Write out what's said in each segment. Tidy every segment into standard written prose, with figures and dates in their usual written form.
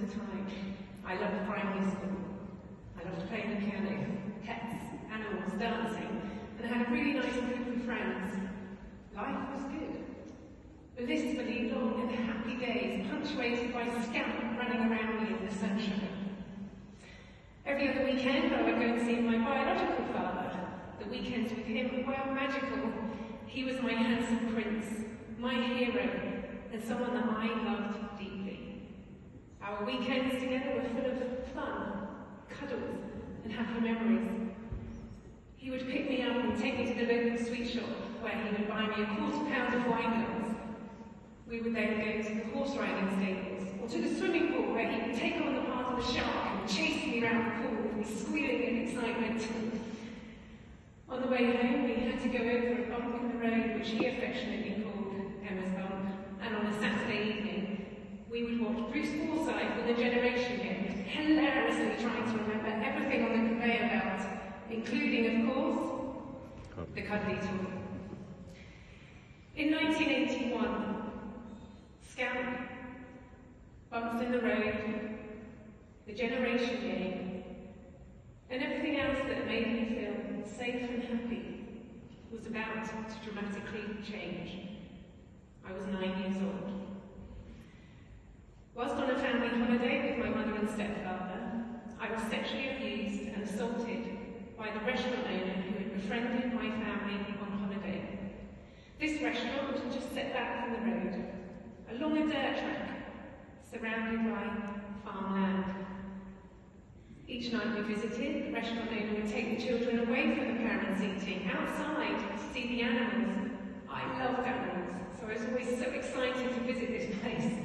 the time. I loved primary school. I loved playing the piano, pets, animals, dancing, and I had a really nice group of friends. Life was good. The list believed long in happy days, punctuated by scamp running around me in the sunshine. Every other weekend I would go and see my biological father. The weekends with him were magical. He was my handsome prince, my hero, and someone that I loved deeply. Our weekends together were full of fun, cuddles, and happy memories. He would pick me up and take me to the local sweet shop, where he would buy me a quarter-pound of wine glass. We would then go to the horse riding stables, or to the swimming pool, where he would take on the part of the shark and chase me around the pool with me squealing in excitement. On the way home, we had to go over a bump in the road, which he affectionately called Emma's Bump, and on a Saturday evening, we would watch Bruce Forsyth with the Generation Game, hilariously trying to remember everything on the conveyor belt, including, of course, the cuddly toy. In 1981, Scamp, Bumps in the Road, the Generation Game, and everything else that made me feel safe and happy was about to dramatically change. I was 9 years old. Whilst on a family holiday with my mother and stepfather, I was sexually abused and assaulted by the restaurant owner who had befriended my family on holiday. This restaurant was just set back from the road, along a dirt track, surrounded by farmland. Each night we visited, the restaurant owner would take the children away from the parents eating, outside to see the animals. I loved animals, so I was always so excited to visit this place.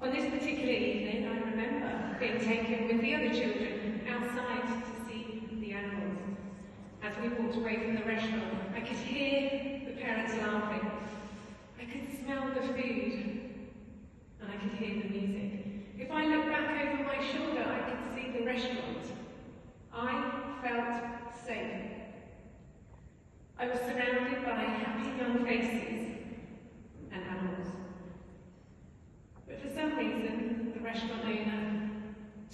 On this particular evening, I remember being taken with the other children outside to see the animals. As we walked away from the restaurant, I could hear the parents laughing. I could smell the food, and I could hear the music. If I looked back over my shoulder, I could see the restaurant. I felt safe. I was surrounded by happy young faces and animals. But for some reason, the restaurant owner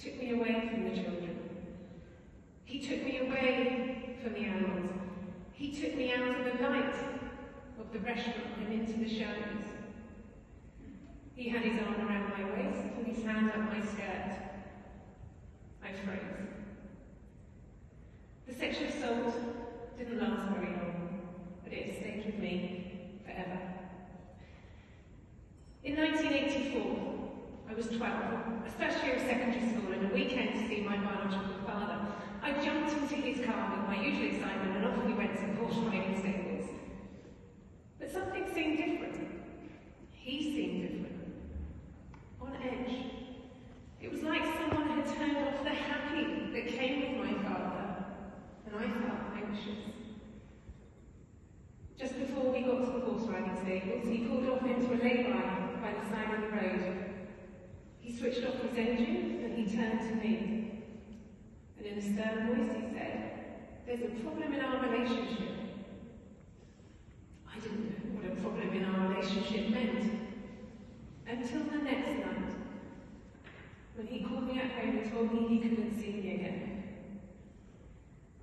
took me away from the children. He took me away from the animals. He took me out of the light of the restaurant and into the shadows. He had his arm around my waist and his hand up my skirt. I froze. The sexual assault didn't last very long, but it stayed with me forever. In 1984, I was 12, a first year of secondary school, and a weekend to see my biological father. I jumped into his car with my usual excitement, and off we went to the horse riding stables. But something seemed different. He seemed different. On edge. It was like someone had turned off the happy that came with my father, and I felt anxious. Just before we got to the horse riding stables, he pulled off into a lay-by the side of the road. He switched off his engine and he turned to me. And in a stern voice he said, "There's a problem in our relationship." I didn't know what a problem in our relationship meant. Until the next night, when he called me at home and told me he couldn't see me again.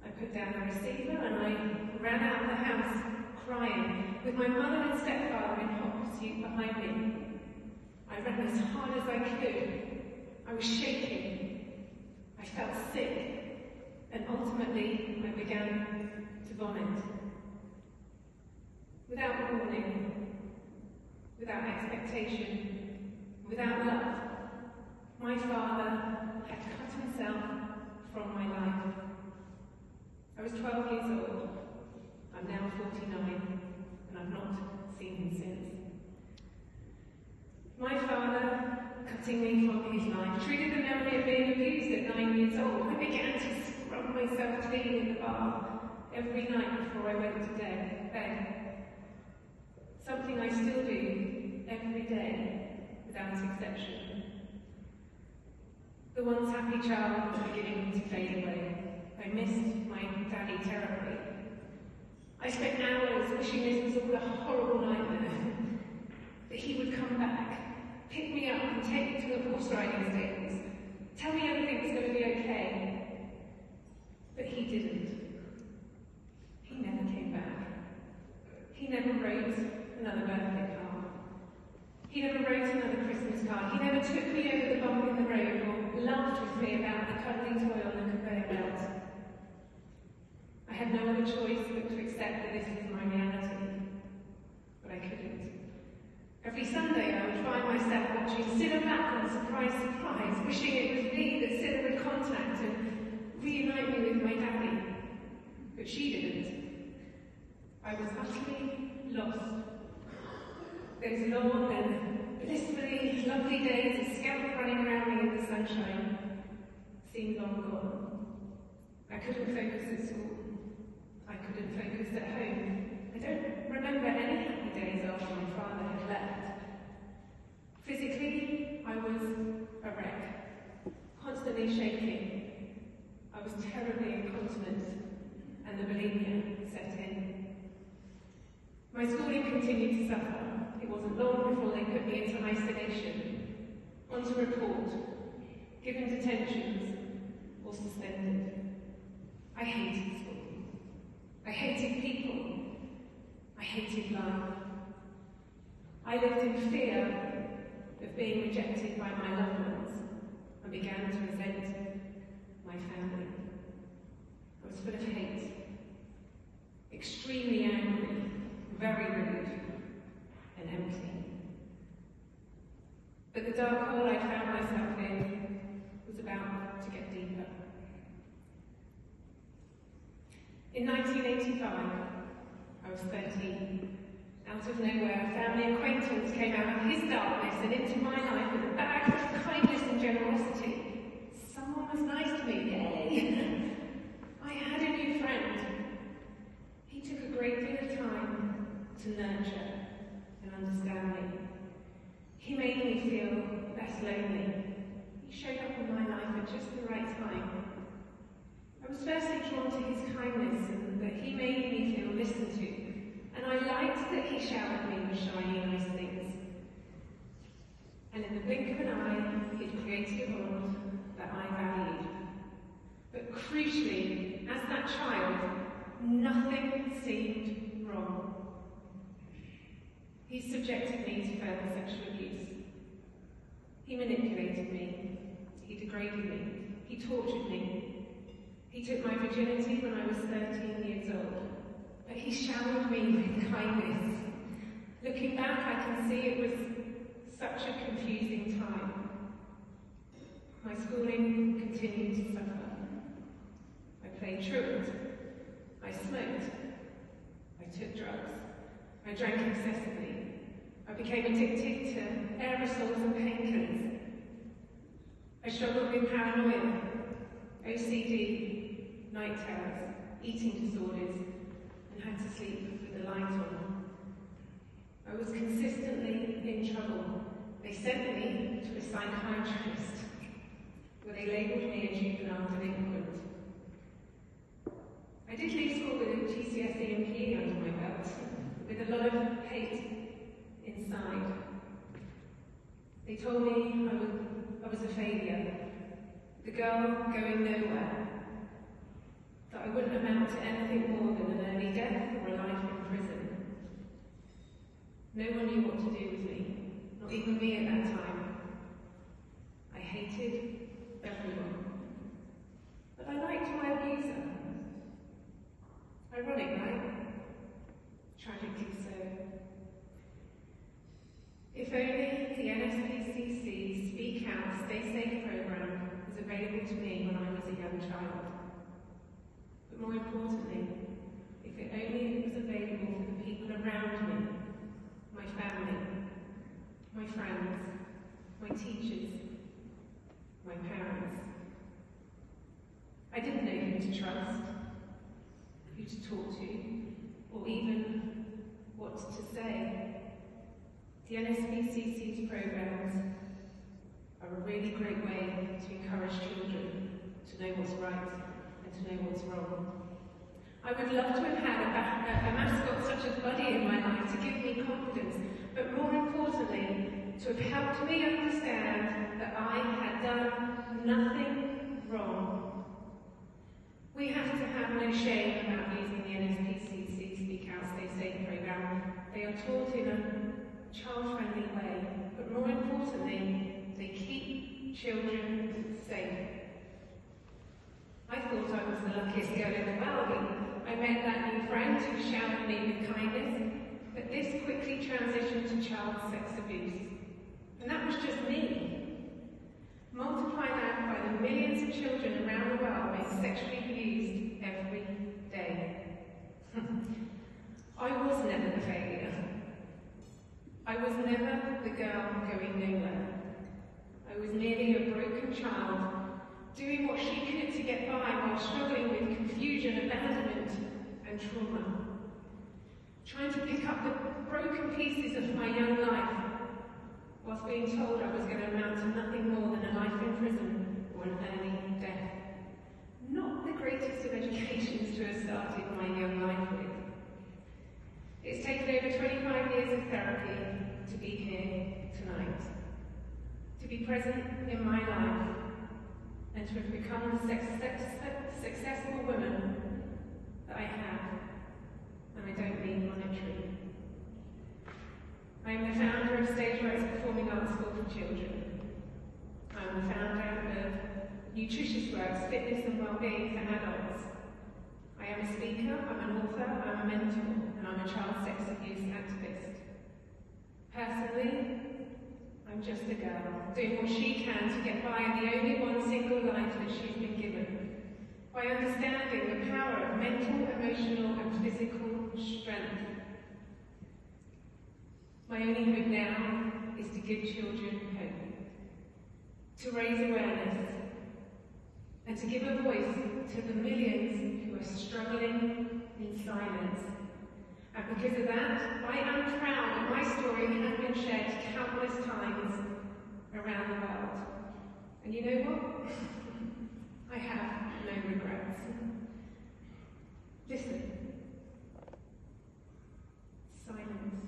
I put down the receiver and I ran out of the house, crying, with my mother and stepfather in hot pursuit behind me. I ran as hard as I could. I was shaking. I felt sick. And ultimately, I began to vomit. Without warning, without expectation, without love, my father had cut himself from my life. I was 12 years old. I'm now 49, and I've not seen him since. My father, cutting me from his life, triggered the memory of being abused at 9 years old. I began to scrub myself clean in the bath every night before I went to bed. Something I still do every day, without exception. The once happy child was beginning to fade away. I missed my daddy terribly. I spent hours wishing this was all a horrible nightmare. That he would come back, pick me up and take me to a horse riding stables, tell me everything's going to be okay. But he didn't. He never came back. He never wrote another birthday card. He never wrote another Christmas card. He never took me over the bump in the road or laughed with me about the cuddly toy on the conveyor belt. I had no other choice but to accept that this was my reality. But I couldn't. Every Sunday I would find myself watching Cilla back on Surprise Surprise, wishing it was me that Cilla would contact and reunite me with my daddy. But she didn't. I was utterly lost. Those long and blissfully lovely days of scamp running around me in the sunshine seemed long gone. I couldn't focus at school. I couldn't focus at home. I don't remember any happy days after my father had left. Physically, I was a wreck, constantly shaking. I was terribly incontinent, and the bulimia set in. My schooling continued to suffer. It wasn't long before they put me into isolation, onto report, given detentions, or suspended. I hated school. I hated people. I hated life. I lived in fear of being rejected by my loved ones and began to resent my family. I was full of hate, extremely angry, very rude, and empty. But the dark hole I found myself in was about to get deeper. In 1985, I was 13. Out of nowhere, a family acquaintance came out of his darkness and into my life with a bag of kindness and generosity. Someone was nice to me, yay! I had a new friend. He took a great deal of time to nurture and understand me. He made me feel less lonely. He showed up in my life at just the right time. I was firstly drawn to his kindness and that he made me feel listened to, and I liked that he showered me with shiny, nice things. And in the blink of an eye, he'd created a bond that I valued. But crucially, as that child, nothing seemed wrong. He subjected me to further sexual abuse. He manipulated me. He degraded me. He tortured me. He took my virginity when I was 13 years old. But he showered me with kindness. Looking back, I can see it was such a confusing time. My schooling continued to suffer. I played truant. I smoked. I took drugs. I drank excessively. I became addicted to aerosols and painkillers. I struggled with paranoia, OCD, night terrors, eating disorders, and had to sleep with the light on. I was consistently in trouble. They sent me to a psychiatrist, where they labelled me a juvenile delinquent. I did leave school with a GCSE and PE under my belt, with a lot of hate inside. They told me I was a failure, the girl going nowhere, that I wouldn't amount to anything more than an early death or a life in prison. No one knew what to do with me, not even me at that time. I hated everyone, but I liked my abuser. Ironic, right? Tragically so. If only the NSPCC Speak Out, Stay Safe programme was available to me when I was a young child. But more importantly, if it only was available for the people around me, my family, my friends, my teachers, my parents. I didn't know who to trust, who to talk to, or even what to say. The NSPCC's programmes are a really great way to encourage children to know what's right and to know what's wrong. I would love to have had a mascot such as Buddy in my life to give me confidence, but more importantly, to have helped me understand that nothing wrong. We have to have no shame about using the NSPCC Speak Out, Stay Safe programme. They are taught in a child-friendly way, but more importantly, they keep children safe. I thought I was the luckiest girl in the world. I met that new friend who showered me with kindness, but this quickly transitioned to child sex abuse. And that was just me. Multiply that by the millions of children around the world being sexually abused every day. I was never the failure. I was never the girl going nowhere. I was merely a broken child, doing what she could to get by while struggling with confusion, abandonment, and trauma. Trying to pick up the broken pieces of my young life, whilst being told I was going to amount to nothing more than a life in prison or an early death. Not the greatest of educations to have started my young life with. It's taken over 25 years of therapy to be here tonight, to be present in my life, and to have become the successful woman that I have, and I don't mean monetary. I am the founder of Stage Right's Performing Arts School for Children. I am the founder of Nutritious Works, Fitness and Wellbeing for Adults. I am a speaker, I'm an author, I'm a mentor, and I'm a child sex abuse activist. Personally, I'm just a girl, doing what she can to get by in the only one single life that she's been given, by understanding the power of mental, emotional, and physical strength. My only hope now is to give children hope, to raise awareness, and to give a voice to the millions who are struggling in silence. And because of that, I am proud that my story has been shared countless times around the world. And you know what? I have no regrets. Listen. Silence.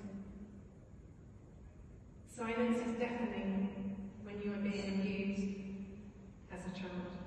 Silence is deafening when you are being abused as a child.